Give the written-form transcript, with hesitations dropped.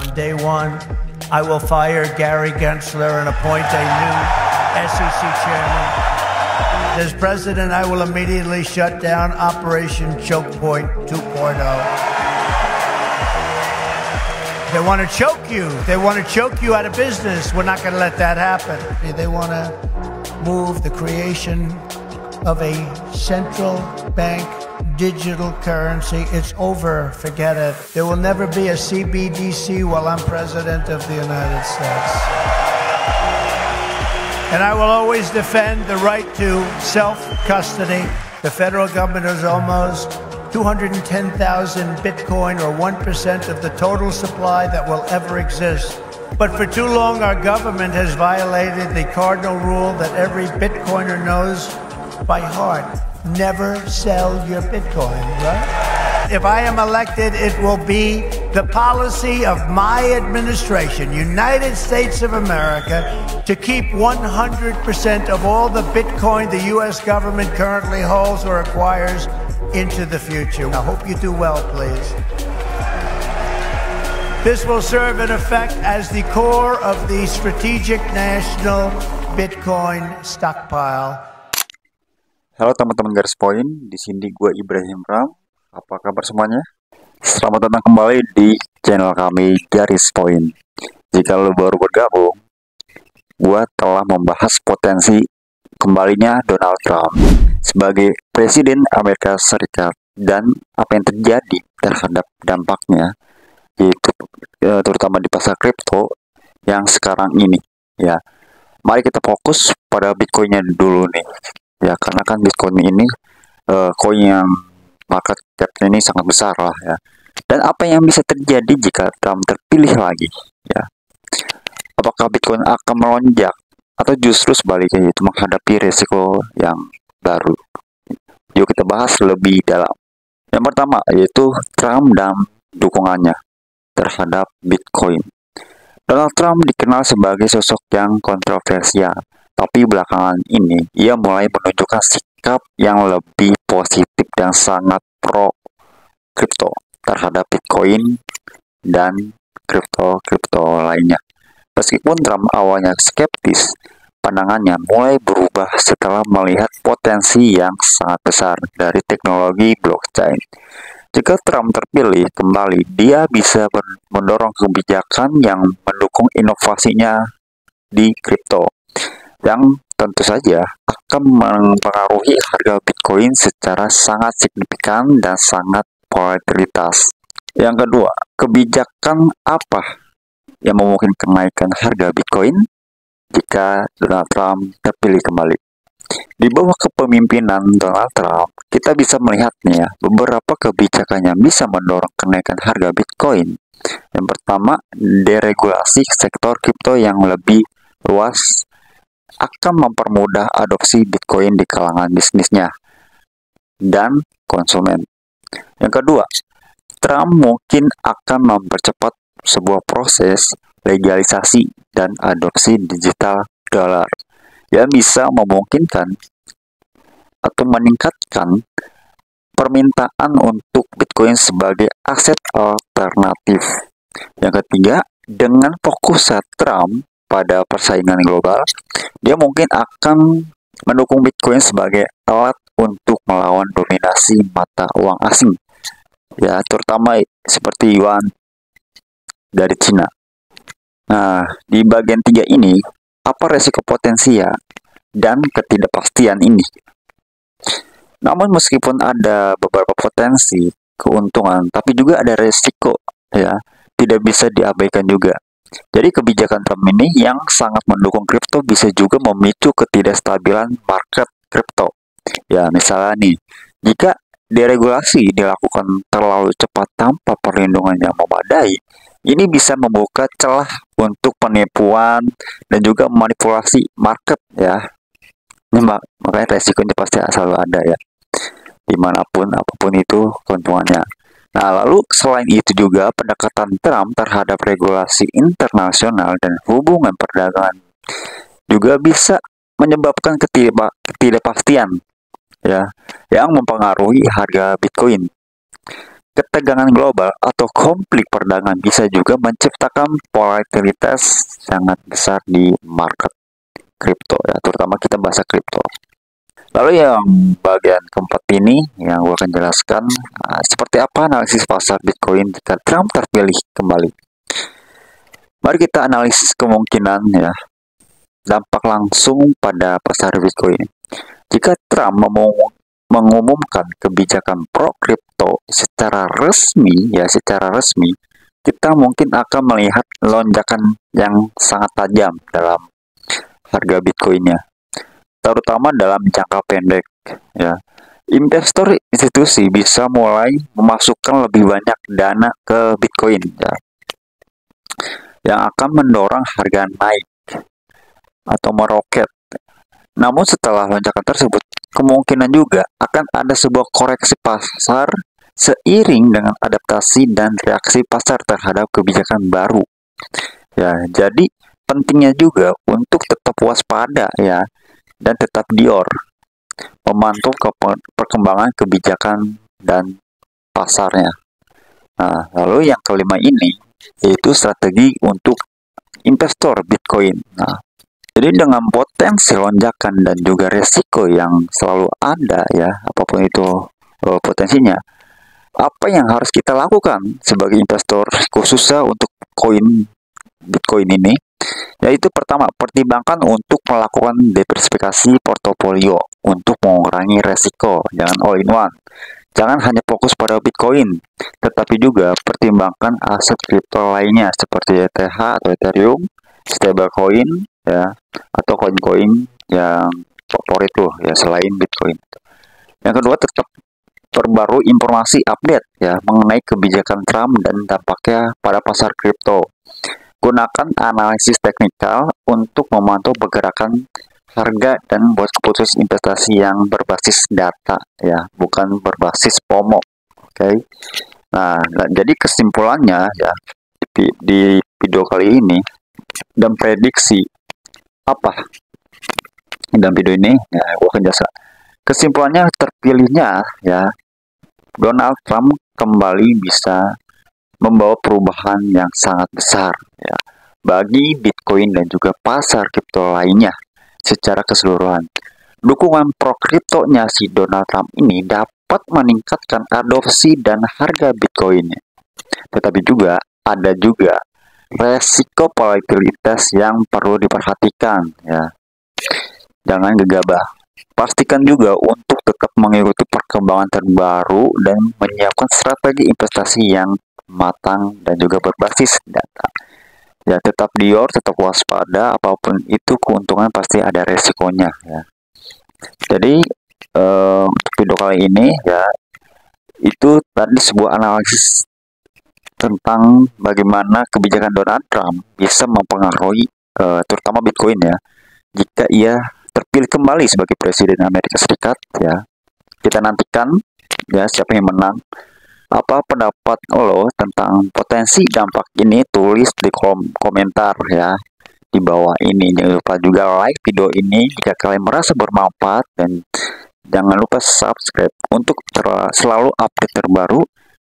On day one, I will fire Gary Gensler and appoint a new SEC chairman. As president, I will immediately shut down Operation Choke Point 2.0. They want to choke you. They want to choke you out of business. We're not going to let that happen. They want to move the creation of a central bank digital currency. It's over. Forget it. There will never be a CBDC while I'm president of the United States. And I will always defend the right to self-custody. The federal government has almost 210,000 Bitcoin, or 1% of the total supply that will ever exist. But for too long, our government has violated the cardinal rule that every Bitcoiner knows by heart. Never sell your Bitcoin, right? If I am elected, it will be the policy of my administration, United States of America, to keep 100% of all the Bitcoin the U.S. government currently holds or acquires into the future. I hope you do well, please. This will serve in effect as the core of the strategic national Bitcoin stockpile. Halo teman-teman garis poin, di sini gue Ibrahim Ram. Apa kabar semuanya? Selamat datang kembali di channel kami Garis Poin. Jika lo baru bergabung, gue telah membahas potensi kembalinya Donald Trump sebagai Presiden Amerika Serikat dan apa yang terjadi terhadap dampaknya, yaitu terutama di pasar kripto yang sekarang ini. Ya, mari kita fokus pada Bitcoinnya dulu nih. Ya, karena kan Bitcoin ini koin yang market cap-nya ini sangat besar lah ya. Dan apa yang bisa terjadi jika Trump terpilih lagi ya? Apakah Bitcoin akan melonjak atau justru sebaliknya, itu menghadapi risiko yang baru? Yuk kita bahas lebih dalam. Yang pertama yaitu Trump dan dukungannya terhadap Bitcoin. Donald Trump dikenal sebagai sosok yang kontroversial, tapi belakangan ini ia mulai menunjukkan sikap yang lebih positif dan sangat pro kripto terhadap Bitcoin dan kripto lainnya. Meskipun Trump awalnya skeptis, pandangannya mulai berubah setelah melihat potensi yang sangat besar dari teknologi blockchain. Jika Trump terpilih kembali, dia bisa mendorong kebijakan yang mendukung inovasinya di kripto, yang tentu saja akan mempengaruhi harga Bitcoin secara sangat signifikan dan sangat volatilitas. Yang kedua, kebijakan apa yang memungkinkan kenaikan harga Bitcoin jika Donald Trump terpilih kembali? Di bawah kepemimpinan Donald Trump, kita bisa melihat nih ya, beberapa kebijakannya bisa mendorong kenaikan harga Bitcoin. Yang pertama, deregulasi sektor kripto yang lebih luas akan mempermudah adopsi Bitcoin di kalangan bisnisnya dan konsumen. Yang kedua, Trump mungkin akan mempercepat sebuah proses legalisasi dan adopsi digital dollar yang bisa memungkinkan atau meningkatkan permintaan untuk Bitcoin sebagai aset alternatif. Yang ketiga, dengan fokus Trump pada persaingan global, dia mungkin akan mendukung Bitcoin sebagai alat untuk melawan dominasi mata uang asing, ya, terutama seperti yuan dari Cina. Nah, di bagian 3 ini, apa resiko potensial dan ketidakpastian ini? Namun meskipun ada beberapa potensi keuntungan, tapi juga ada resiko, ya, tidak bisa diabaikan juga. Jadi kebijakan Trump ini yang sangat mendukung kripto bisa juga memicu ketidakstabilan market kripto. Ya, misalnya nih, jika deregulasi dilakukan terlalu cepat tanpa perlindungan yang memadai, ini bisa membuka celah untuk penipuan dan juga manipulasi market ya. Ini makanya resikonya pasti selalu ada ya, dimanapun apapun itu keuntungannya. Nah, lalu selain itu juga pendekatan Trump terhadap regulasi internasional dan hubungan perdagangan juga bisa menyebabkan ketidakpastian ya, yang mempengaruhi harga Bitcoin. ketegangan global atau konflik perdagangan bisa juga menciptakan volatilitas sangat besar di market kripto ya, terutama kita bahasa kripto. Lalu yang bagian keempat ini yang gue akan jelaskan seperti apa analisis pasar Bitcoin jika Trump terpilih kembali. Mari kita analisis kemungkinan ya dampak langsung pada pasar Bitcoin. Jika Trump mengumumkan kebijakan pro kripto secara resmi, kita mungkin akan melihat lonjakan yang sangat tajam dalam harga Bitcoinnya, terutama dalam jangka pendek. Ya, investor institusi bisa mulai memasukkan lebih banyak dana ke Bitcoin, ya, yang akan mendorong harga naik atau meroket. Namun setelah lonjakan tersebut, kemungkinan juga akan ada sebuah koreksi pasar seiring dengan adaptasi dan reaksi pasar terhadap kebijakan baru. Ya, jadi pentingnya juga untuk tetap waspada ya dan tetap dior, memantau perkembangan kebijakan dan pasarnya. Nah, lalu yang kelima ini yaitu strategi untuk investor Bitcoin. Nah, jadi dengan potensi lonjakan dan juga resiko yang selalu ada ya, apapun itu potensinya, apa yang harus kita lakukan sebagai investor khususnya untuk koin Bitcoin ini? Yaitu pertama, pertimbangkan untuk melakukan diversifikasi portofolio untuk mengurangi resiko, jangan all in one. Jangan hanya fokus pada Bitcoin, tetapi juga pertimbangkan aset kripto lainnya seperti ETH atau Ethereum, stablecoin ya, atau koin-koin yang favorit loh ya selain Bitcoin. Yang kedua, tetap perbarui informasi update ya mengenai kebijakan Trump dan dampaknya pada pasar kripto. Gunakan analisis teknikal untuk memantau pergerakan harga dan buat keputusan investasi yang berbasis data ya, bukan berbasis FOMO. Oke. Nah, jadi kesimpulannya ya di video kali ini dan prediksi apa dalam video ini ya, gue akan jasa. Kesimpulannya terpilihnya ya Donald Trump kembali bisa membawa perubahan yang sangat besar ya bagi Bitcoin dan juga pasar kripto lainnya secara keseluruhan. Dukungan pro kriptonya si Donald Trump ini dapat meningkatkan adopsi dan harga Bitcoinnya. Tetapi juga ada juga resiko volatilitas yang perlu diperhatikan ya. Jangan gegabah. Pastikan juga untuk tetap mengikuti perkembangan terbaru dan menyiapkan strategi investasi yang matang dan juga berbasis data. Ya, tetap dior, tetap waspada, apapun itu keuntungan pasti ada resikonya ya. Jadi video kali ini ya itu tadi sebuah analisis tentang bagaimana kebijakan Donald Trump bisa mempengaruhi terutama Bitcoin ya jika ia terpilih kembali sebagai Presiden Amerika Serikat ya. Kita nantikan ya siapa yang menang. Apa pendapat lo tentang potensi dampak ini? Tulis di kolom komentar ya di bawah ini. Jangan lupa juga like video ini jika kalian merasa bermanfaat dan jangan lupa subscribe untuk selalu update terbaru